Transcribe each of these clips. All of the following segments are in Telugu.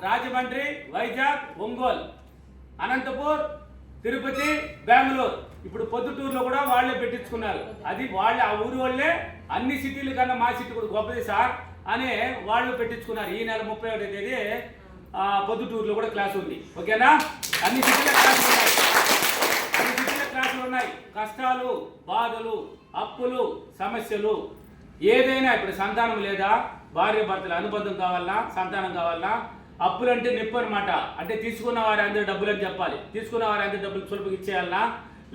రాజమండ్రి, వైజాగ్, ఒంగోలు, అనంతపూర్, తిరుపతి, బెంగళూరు. ఇప్పుడు పొద్దుటూరులో కూడా వాళ్ళే పెట్టించుకున్నారు. అది వాళ్ళే, ఆ ఊరు వాళ్ళే అన్ని సిటీల కన్నా మా సిటీ కూడా గొప్పది సార్ అని వాళ్ళు పెట్టించుకున్నారు. ఈ నెల 31వ తేదీ పొద్దుటూరులో కూడా క్లాస్ ఉంది. ఓకేనా? అన్ని సిటీల క్లాసులు ఉన్నాయి, అన్ని సిటీల క్లాసులు ఉన్నాయి. కష్టాలు, బాధలు, అప్పులు, సమస్యలు ఏదైనా, ఇప్పుడు సంతానం లేదా, భార్య భర్తల అనుబంధం కావాలన్నా, సంతానం కావాలన్నా, అప్పులు అంటే నొప్పి అనమాట. అంటే తీసుకున్న వారి అందరూ డబ్బులు అని చెప్పాలి. తీసుకున్న వారి అందరూ డబ్బులు సులభంగా ఇచ్చేయాలన్నా,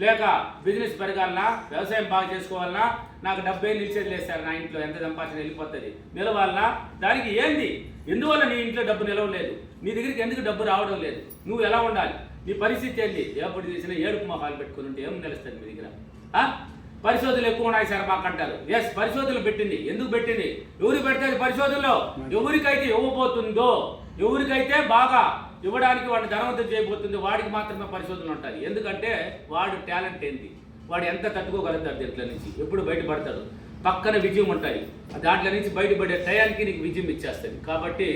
లేక బిజినెస్ పెరగాలన్నా, వ్యవసాయం బాగా చేసుకోవాలన్నా, నాకు డబ్బే నిలిచేది లేదు సార్, నా ఇంట్లో ఎంత సంపాదన వెళ్ళిపోతుంది, నిలవాలన్నా, దానికి ఏంది, ఎందువల్ల నీ ఇంట్లో డబ్బు నిలవలేదు, నీ దగ్గరికి ఎందుకు డబ్బు రావడం లేదు, నువ్వు ఎలా ఉండాలి, నీ పరిస్థితి ఏంది, ఎప్పుడు తీసినా ఏడుపు మొహాలు పెట్టుకుని ఉంటే ఏం నిలుస్తుంది మీ దగ్గర? పరిశోధనలు ఎక్కువ ఉన్నాయి సార్ మాకు అంటారు. ఎస్, పరిశోధనలు పెట్టింది. ఎందుకు పెట్టింది? ఎవరు పెడతారు పరిశోధనలో? ఎవరికైతే ఇవ్వబోతుందో, ఎవరికైతే బాగా ఇవ్వడానికి వాడిని ధనవంతం చేయబోతుందో వాడికి మాత్రమే పరిశోధనలు ఉంటాయి. ఎందుకంటే వాడు టాలెంట్ ఏంటి, వాడు ఎంత తట్టుకోగలుగుతాడు, దీంట్లో నుంచి ఎప్పుడు బయటపడతాడు, పక్కన విజయం ఉంటాయి, దాంట్లో నుంచి బయటపడే టయానికి నీకు విజయం ఇచ్చేస్తుంది. కాబట్టి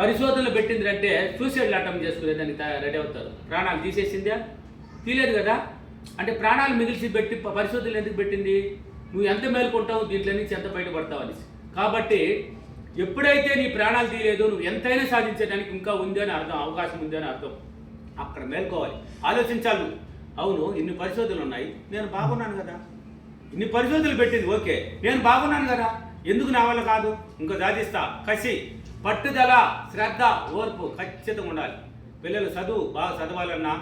పరిశోధనలు పెట్టింది అంటే సూసైడ్ అటెంప్ట్ చేసుకునేదానికి రెడీ అవుతారు. ప్రాణాలు తీసేసిందా? తీలేదు కదా. అంటే ప్రాణాలు మిగిల్చి పెట్టి పరిశోధనలు ఎందుకు పెట్టింది? నువ్వు ఎంత మేలుకుంటావు, దీంట్లో నుంచి ఎంత బయటపడతావు అనేసి. కాబట్టి ఎప్పుడైతే నీ ప్రాణాలు తీయలేదు, నువ్వు ఎంతైనా సాధించడానికి ఇంకా ఉంది అని అర్థం, అవకాశం ఉంది అని అర్థం. అక్కడ మేల్కోవాలి, ఆలోచించాలి నువ్వు. అవును, ఇన్ని పరిశోధనలు ఉన్నాయి, నేను బాగున్నాను కదా, ఇన్ని పరిశోధనలు పెట్టింది, ఓకే, నేను బాగున్నాను కదా, ఎందుకు నా వల్ల కాదు, ఇంకా సాధిస్తా. కసి, పట్టుదల, శ్రద్ధ, ఓర్పు ఖచ్చితంగా ఉండాలి. పిల్లలు చదువు బాగా చదవాలన్నా,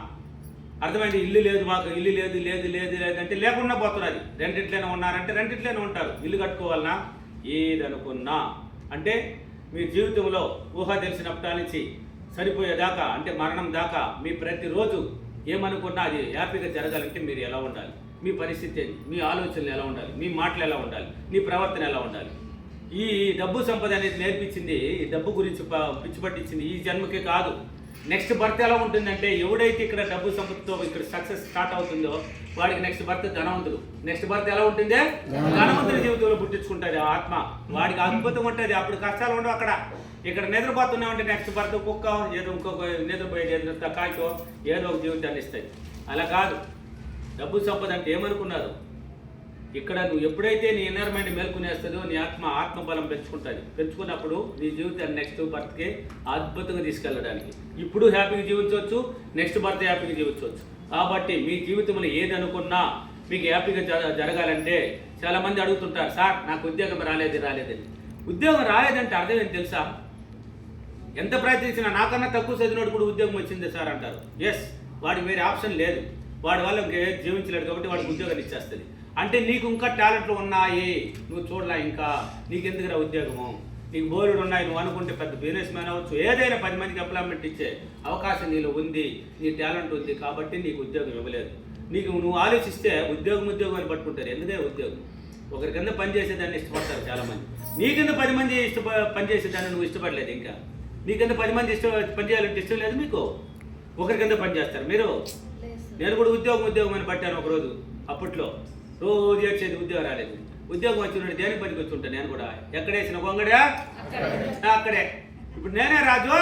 అర్థమైంది, ఇల్లు లేదు మాకు, ఇల్లు లేదు లేదు లేదు లేదంటే లేకుండా పోతున్నది. రెండింట్లోనే ఉన్నారంటే రెండింట్లోనే ఉంటారు. ఇల్లు కట్టుకోవాలన్నా, ఏదనుకున్నా అంటే మీ జీవితంలో ఊహ తెలిసినప్పటి నుంచి సరిపోయేదాకా, అంటే మరణం దాకా మీ ప్రతిరోజు ఏమనుకున్నా అది హ్యాపీగా జరగాలంటే మీరు ఎలా ఉండాలి, మీ పరిస్థితి ఏంటి, మీ ఆలోచనలు ఎలా ఉండాలి, మీ మాటలు ఎలా ఉండాలి, మీ ప్రవర్తన ఎలా ఉండాలి. ఈ డబ్బు సంపద అనేది నేర్పించింది, ఈ డబ్బు గురించి పిచ్చి పట్టించింది ఈ జన్మకే కాదు. నెక్స్ట్ బర్త్ ఎలా ఉంటుందంటే, ఎవడైతే ఇక్కడ డబ్బు సంపదతో ఇక్కడ సక్సెస్ స్టార్ట్ అవుతుందో వాడికి నెక్స్ట్ బర్త్ ధనవంతుడు. నెక్స్ట్ బర్త్ ఎలా ఉంటుంది? ధనవంతుడి జీవితంలో పుట్టించుకుంటుంది ఆత్మ. వాడికి అద్భుతం ఉంటుంది. అప్పుడు కష్టాలు ఉండవు. అక్కడ ఇక్కడ నిద్రపోతున్నామంటే నెక్స్ట్ బర్త్ కుక్క ఏదో ఇంకొక నిద్రపోయేది, ఏదో కాయతో ఏదో ఒక జీవితాన్ని ఇస్తాయి. అలా కాదు. డబ్బు సంపద అంటే ఏమనుకున్నారు? ఇక్కడ నువ్వు ఎప్పుడైతే నీ ఇన్నర్ మైండ్ మేల్కొనేస్తుందో నీ ఆత్మబలం పెంచుకుంటుంది. పెంచుకున్నప్పుడు నీ జీవితాన్ని నెక్స్ట్ బర్త్కి అద్భుతంగా తీసుకెళ్ళడానికి, ఇప్పుడు హ్యాపీగా జీవించవచ్చు, నెక్స్ట్ బర్త్ హ్యాపీగా జీవించవచ్చు. కాబట్టి మీ జీవితంలో ఏది అనుకున్నా మీకు హ్యాపీగా జరగాలంటే చాలామంది అడుగుతుంటారు, సార్ నాకు ఉద్యోగం రాలేదని. ఉద్యోగం రాలేదంటే అర్థం ఏంటి తెలుసా? ఎంత ప్రయత్నించినా నాకన్నా తక్కువ చదివినోడు కూడా ఉద్యోగం వచ్చింది సార్ అంటారు. ఎస్, వాడికి వేరే ఆప్షన్ లేదు, వాడి వల్ల జీవించలేడు కాబట్టి వాడికి ఉద్యోగాన్ని ఇచ్చేస్తుంది. అంటే నీకు ఇంకా టాలెంట్లు ఉన్నాయి, నువ్వు చూడలా, ఇంకా నీకెందుకురా ఉద్యోగము, నీకు బోర్డు ఉన్నాయి, నువ్వు అనుకుంటే పెద్ద బిజినెస్ మ్యాన్ అవ్వచ్చు, ఏదైనా 10 మందికి ఎంప్లాయ్మెంట్ ఇచ్చే అవకాశం నీలో ఉంది, నీ టాలెంట్ ఉంది కాబట్టి నీకు ఉద్యోగం ఇవ్వలేదు. నువ్వు ఆలోచిస్తే ఉద్యోగం అని పట్టుకుంటారు. ఎందుకే ఉద్యోగం? ఒకరి కింద పని చేసేదాన్ని ఇష్టపడతారు చాలామంది. నీ కింద 10 మంది పని చేసేదాన్ని నువ్వు ఇష్టపడలేదు. ఇంకా నీ కింద 10 మంది పని చేయాలంటే ఇష్టం లేదు మీకు. ఒకరి కింద పని చేస్తారు మీరు. నేను కూడా ఉద్యోగం అని పట్టాను ఒకరోజు. అప్పట్లో రోజు ఏడ్చేది ఉద్యోగం రాలేదు. ఉద్యోగం వచ్చినట్టు దేనికి పనికి వచ్చి ఉంటాను నేను కూడా. ఎక్కడేసిన గొంగడా అక్కడే. ఇప్పుడు నేనే రాజు,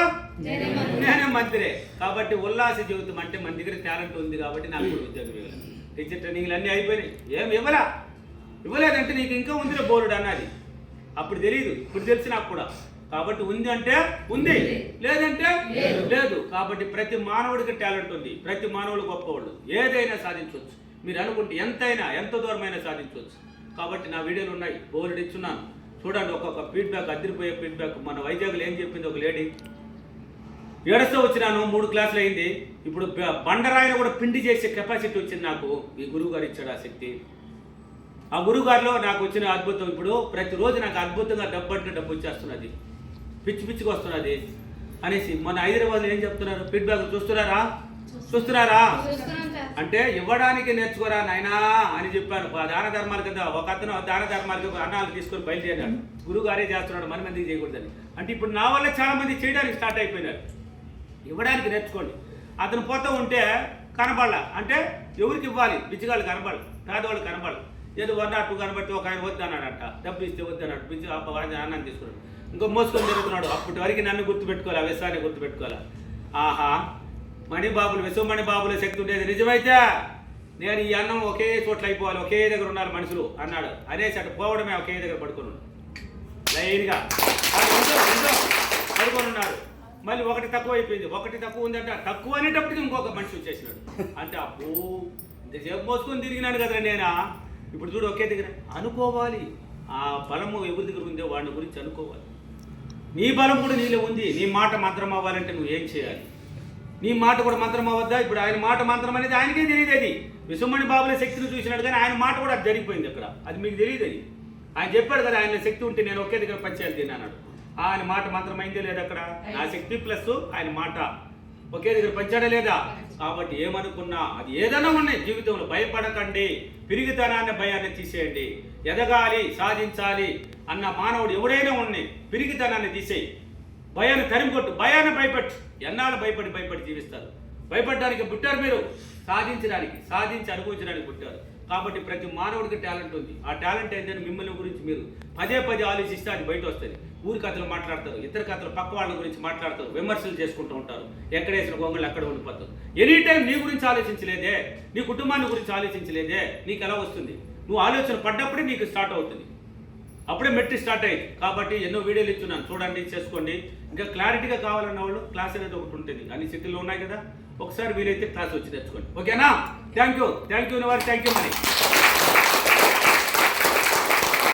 నేనే మంత్రి. కాబట్టి ఉల్లాస జీవితం అంటే మన దగ్గర టాలెంట్ ఉంది కాబట్టి నాకు కూడా ఉద్యోగం ఇవ్వాలి. టీచర్ ట్రైనింగ్లు అన్నీ అయిపోయినాయి. ఏం ఇవ్వలేదంటే నీకు ఇంకా ఉందిలే బోర్డు అన్నది. అప్పుడు తెలియదు, ఇప్పుడు తెలిసి నాకు కూడా. కాబట్టి ఉంది అంటే ఉంది, లేదంటే లేదు. కాబట్టి ప్రతి మానవుడికి టాలెంట్ ఉంది, ప్రతి మానవుడు గొప్పవాళ్ళు, ఏదైనా సాధించవచ్చు. మీరు అనుకుంటే ఎంత దూరమైనా సాధించవచ్చు. కాబట్టి నా వీడియోలు ఉన్నాయి, బోర్డు ఇచ్చున్నాను చూడండి. ఒక్కొక్క ఫీడ్బ్యాక్, అదిరిపోయే ఫీడ్బ్యాక్. మన వైజాగ్లో ఏం చెప్పింది ఒక లేడీ, ఏడుస్తూ వచ్చినాను, 3 క్లాసులు అయింది, ఇప్పుడు బండరాయిని కూడా పిండి చేసే కెపాసిటీ వచ్చింది నాకు. ఈ గురువు గారు ఇచ్చాడు ఆ శక్తి. ఆ గురువు గారిలో నాకు వచ్చిన అద్భుతం. ఇప్పుడు ప్రతిరోజు నాకు అద్భుతంగా డబ్బు వచ్చేస్తున్నది, పిచ్చిగా వస్తున్నది అనేసి. మన హైదరాబాద్లో ఏం చెప్తున్నారు? ఫీడ్బ్యాక్ చూస్తున్నారా అంటే ఇవ్వడానికి నేర్చుకోరా నాయనా అని చెప్పాను. దాన ధర్మాల కింద ఒక అతను దాన ధర్మాలకి అన్నాలు తీసుకొని బయలుదేరాడు. గురువు గారే చేస్తున్నాడు, మన మందికి చేయకూడదని. అంటే ఇప్పుడు నా వల్ల చాలా మంది చేయడానికి స్టార్ట్ అయిపోయినారు. ఇవ్వడానికి నేర్చుకోండి. అతను పోతూ ఉంటే కనబడాల, అంటే ఎవరికి ఇవ్వాలి? బిజ్జిగాళ్ళు కనబడాలి, పేదవాళ్ళు కనబడాలి. ఏదో 1 or 2 కనబట్టి ఒక ఆయన వద్దన్నాడంట, డబ్బు ఇస్తే వద్దన్నాడు, బిజ్జి అన్నాన్ని తీసుకున్నాడు. ఇంకో మోసుకొని తిరుగుతున్నాడు. అప్పటి వరకు నన్ను గుర్తుపెట్టుకోవాలి, ఆ విషయాన్ని గుర్తుపెట్టుకోవాలి. ఆహా, మణిబాబులు విశ్వమణిబాబుల శక్తి ఉండేది నిజమైతే నేను ఈ అన్నం ఒకే చోట్ల అయిపోవాలి, ఒకే దగ్గర ఉన్నారు మనుషులు అన్నాడు. అనేసి అటు పోవడమే ఒకే దగ్గర పడుకున్నాడు లైన్గా పడుకొని ఉన్నాడు. మళ్ళీ ఒకటి తక్కువ అయిపోయింది, ఒకటి తక్కువ ఉందంటే తక్కువ అనేటప్పటికి ఇంకొక మనిషి వచ్చేసినాడు. అంటే అబ్బో ఇంతసేపు మోసుకొని తిరిగినాను కదా నేనా, ఇప్పుడు చూడు ఒకే దగ్గర అనుకోవాలి. ఆ బలము ఎవరి దగ్గర ఉందో వాడి గురించి అనుకోవాలి. నీ బలం కూడా నీలో ఉంది. నీ మాట మంత్రం అవ్వాలంటే నువ్వు ఏం చేయాలి? నీ మాట కూడా మంత్రం అవ్వద్దా? ఇప్పుడు ఆయన మాట మంత్రం అనేది ఆయనకే తెలియదు. అది విశ్వమణి బాబుల శక్తిని చూసినాడు కానీ ఆయన మాట కూడా అది జరిగిపోయింది అక్కడ. అది మీకు తెలియదు. అది ఆయన చెప్పాడు కదా, ఆయన శక్తి ఉంటే నేను ఒకే దగ్గర పంచాయతీ తిన్నాడు. ఆయన మాట మంత్రం అయిందే లేదా? అక్కడ నా శక్తి ప్లస్ ఆయన మాట ఒకే దగ్గర పంచాడా లేదా? కాబట్టి ఏమనుకున్నా అది ఏదైనా ఉన్నాయి జీవితంలో భయపడకండి. పిరిగితనాన్ని భయాన్ని తీసేయండి. ఎదగాలి, సాధించాలి అన్న మానవుడు ఎవడైనా ఉన్నాయి పిరిగితనాన్ని తీసేయి. భయాన్ని తరిమికొట్టు, భయాన్ని భయపెట్టు. ఎన్నాళ్ళు భయపడి జీవిస్తారు. భయపడడానికి పుట్టారు మీరు, సాధించడానికి, సాధించి అనుభవించడానికి పుట్టారు. కాబట్టి ప్రతి మానవుడికి టాలెంట్ ఉంది. ఆ టాలెంట్ ఏంటంటే మిమ్మల్ని గురించి మీరు పదే ఆలోచిస్తే అది బయట వస్తుంది. ఊరి కథలు మాట్లాడతారు, ఇతర కథలు పక్క వాళ్ళ గురించి మాట్లాడతారు, విమర్శలు చేసుకుంటూ ఉంటారు. ఎక్కడేసిన గొంగళ్ళు అక్కడ ఉండిపోతారు. ఎనీ టైం నీ గురించి ఆలోచించలేదే, నీ కుటుంబాన్ని గురించి ఆలోచించలేదే, నీకు ఎలా వస్తుంది? నువ్వు ఆలోచన పడ్డప్పుడే నీకు స్టార్ట్ అవుతుంది, అప్పుడే మెట్టి స్టార్ట్ అయ్యింది. కాబట్టి ఎన్నో వీడియోలు ఇస్తున్నాను, చూడండి, చేసుకోండి. ఇంకా క్లారిటీగా కావాలన్న వాళ్ళు క్లాస్ అనేది ఒకటి ఉంటుంది, అన్ని సిటీలో ఉన్నాయి కదా. ఒకసారి వీలైతే క్లాస్ వచ్చి తెచ్చుకోండి. ఓకేనా? థ్యాంక్ యూ మరి.